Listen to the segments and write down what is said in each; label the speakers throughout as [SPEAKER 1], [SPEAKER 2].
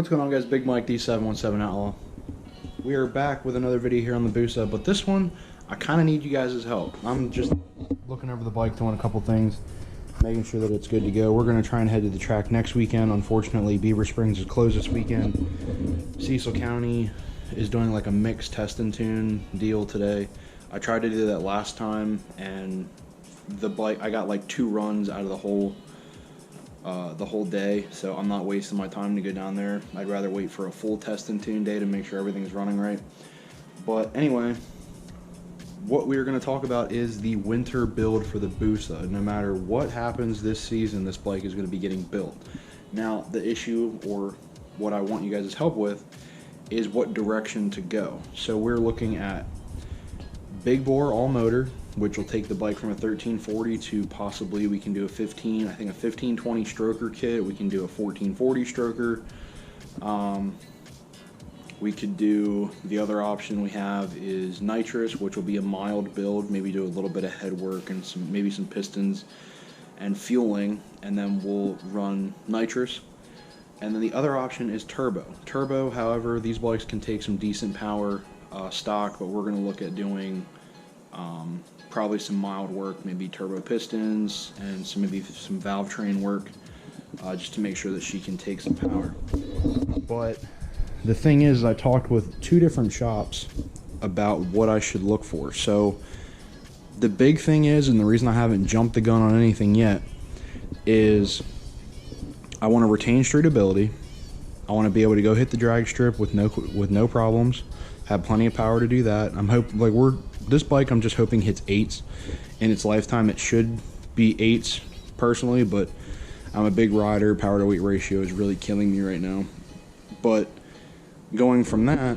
[SPEAKER 1] What's going on, guys? Big Mike, D717 Outlaw. We are back with another video here on the Busa, but this one, I kind of need you guys' help. I'm just looking over the bike, doing a couple things, making sure that it's good to go. We're going to try and head to the track next weekend. Unfortunately, Beaver Springs is closed this weekend. Cecil County is doing like a mixed test and tune deal today. I tried to do that last time, and the bike, I got like 2 runs out of the whole day, so I'm not wasting my time to go down there. I'd rather wait for a full test and tune day to make sure everything's running right. But anyway, what we're going to talk about is the winter build for the Busa. No matter what happens this season, this bike is going to be getting built. Now, the issue, or what I want you guys' help with, is what direction to go. So we're looking at big bore all motor, which will take the bike from a 1340 to possibly we can do a 1520 stroker kit. We can do a 1440 stroker. We could do, the other option we have is nitrous, which will be a mild build, maybe do a little bit of head work and maybe some pistons and fueling, and then we'll run nitrous. And then the other option is turbo. Turbo, however, these bikes can take some decent power stock, but we're going to look at doing probably some mild work, maybe turbo pistons and maybe some valve train work, just to make sure that she can take some power. But the thing is, I talked with 2 different shops about what I should look for. So the big thing is, and the reason I haven't jumped the gun on anything yet, is I want to retain streetability. I want to be able to go hit the drag strip with no problems. Have plenty of power to do that. I'm hoping, like, this bike, I'm just hoping hits 8s in its lifetime. It should be 8s personally, but I'm a big rider. Power to weight ratio is really killing me right now. But going from that,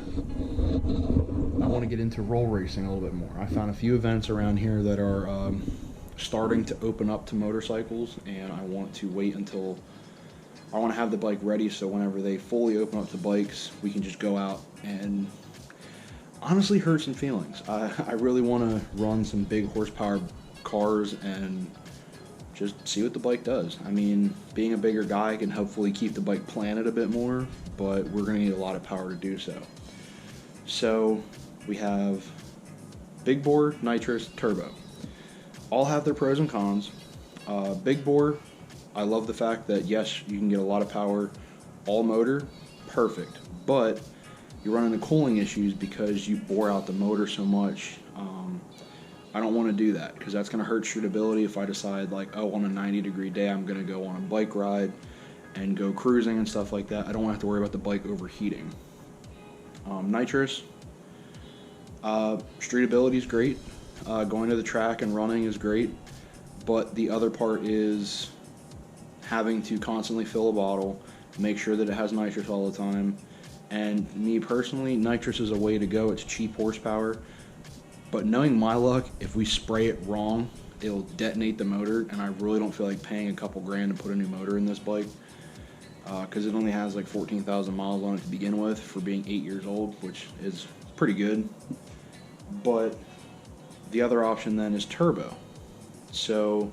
[SPEAKER 1] I want to get into roll racing a little bit more. I found a few events around here that are starting to open up to motorcycles, and I want to wait until I want to have the bike ready, so whenever they fully open up to bikes, we can just go out and honestly hurt some feelings. I really want to run some big horsepower cars and just see what the bike does. I mean, being a bigger guy can hopefully keep the bike planted a bit more, but we're going to need a lot of power to do so. So we have big bore, nitrous, turbo. All have their pros and cons. Big bore, I love the fact that yes, you can get a lot of power. All motor, perfect. But you run into cooling issues because you bore out the motor so much. I don't want to do that because that's going to hurt shootability if I decide, like, oh, on a 90-degree day I'm going to go on a bike ride and go cruising and stuff like that. I don't want to have to worry about the bike overheating. Nitrous, streetability is great. Going to the track and running is great, but the other part is having to constantly fill a bottle, make sure that it has nitrous all the time. And me personally, nitrous is a way to go. It's cheap horsepower. But knowing my luck, if we spray it wrong, it'll detonate the motor, and I really don't feel like paying a couple grand to put a new motor in this bike, because it only has like 14,000 miles on it to begin with for being 8 years old, which is pretty good. But the other option then is turbo. So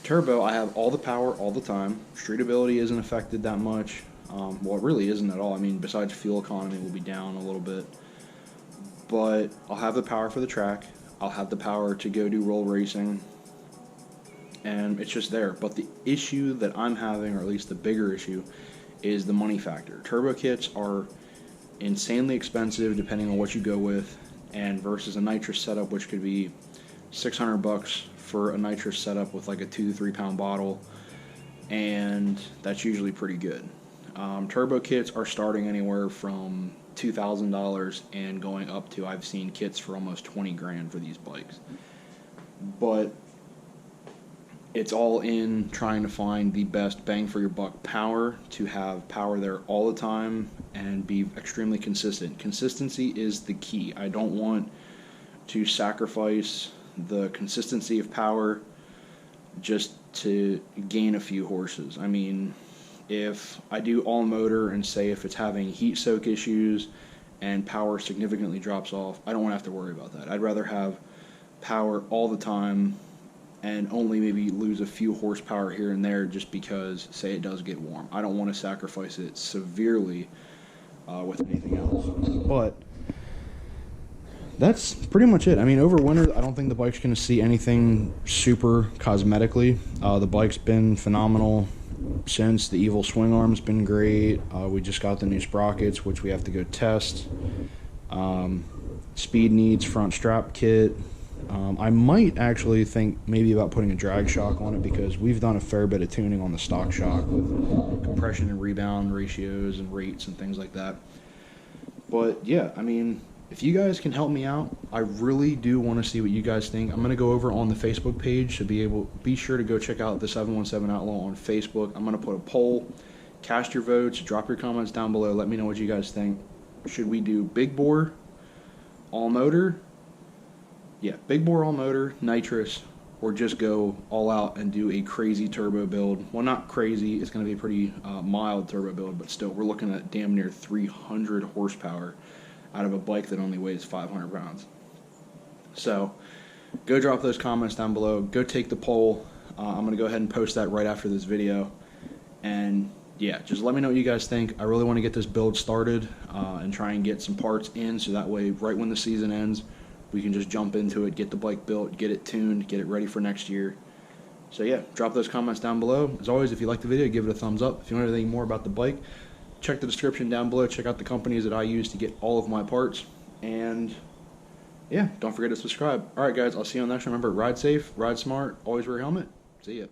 [SPEAKER 1] turbo, I have all the power all the time. Streetability isn't affected that much. Well, it really isn't at all. I mean, besides fuel economy will be down a little bit. But I'll have the power for the track. I'll have the power to go do roll racing. And it's just there. But the issue that I'm having, or at least the bigger issue, is the money factor. Turbo kits are insanely expensive depending on what you go with, and versus a nitrous setup, which could be $600 for a nitrous setup with like a 2 to 3 pound bottle, and that's usually pretty good. Turbo kits are starting anywhere from $2,000 and going up to, I've seen kits for almost 20 grand for these bikes. But it's all in trying to find the best bang for your buck power, to have power there all the time and be extremely consistent. Consistency is the key. I don't want to sacrifice the consistency of power just to gain a few horses. I mean, if I do all motor and say if it's having heat soak issues and power significantly drops off, I don't want to have to worry about that. I'd rather have power all the time and only maybe lose a few horsepower here and there just because, say, it does get warm. I don't want to sacrifice it severely with anything else. But that's pretty much it. I mean, over winter, I don't think the bike's going to see anything super cosmetically. The bike's been phenomenal since. The Evil SwingArms been great. We just got the new sprockets, which we have to go test. Speed needs front strap kit. I might actually think maybe about putting a drag shock on it, because we've done a fair bit of tuning on the stock shock with compression and rebound ratios and rates and things like that. But yeah, I mean, if you guys can help me out, I really do want to see what you guys think. I'm going to go over on the Facebook page, so be sure to go check out the 717 Outlaw on Facebook. I'm going to put a poll. Cast your votes, drop your comments down below. Let me know what you guys think. Should we do big bore, all motor? Yeah, big bore, all motor, nitrous, or just go all out and do a crazy turbo build. Well, not crazy. It's going to be a pretty mild turbo build, but still, we're looking at damn near 300 horsepower out of a bike that only weighs 500 pounds. So go drop those comments down below. Go take the poll. I'm going to go ahead and post that right after this video. And yeah, just let me know what you guys think. I really want to get this build started and try and get some parts in, so that way right when the season ends, we can just jump into it, get the bike built, get it tuned, get it ready for next year. So yeah, drop those comments down below. As always, if you like the video, give it a thumbs up. If you want anything more about the bike, check the description down below. Check out the companies that I use to get all of my parts. And yeah, don't forget to subscribe. All right, guys, I'll see you on the next one. Remember, ride safe, ride smart, always wear a helmet. See ya.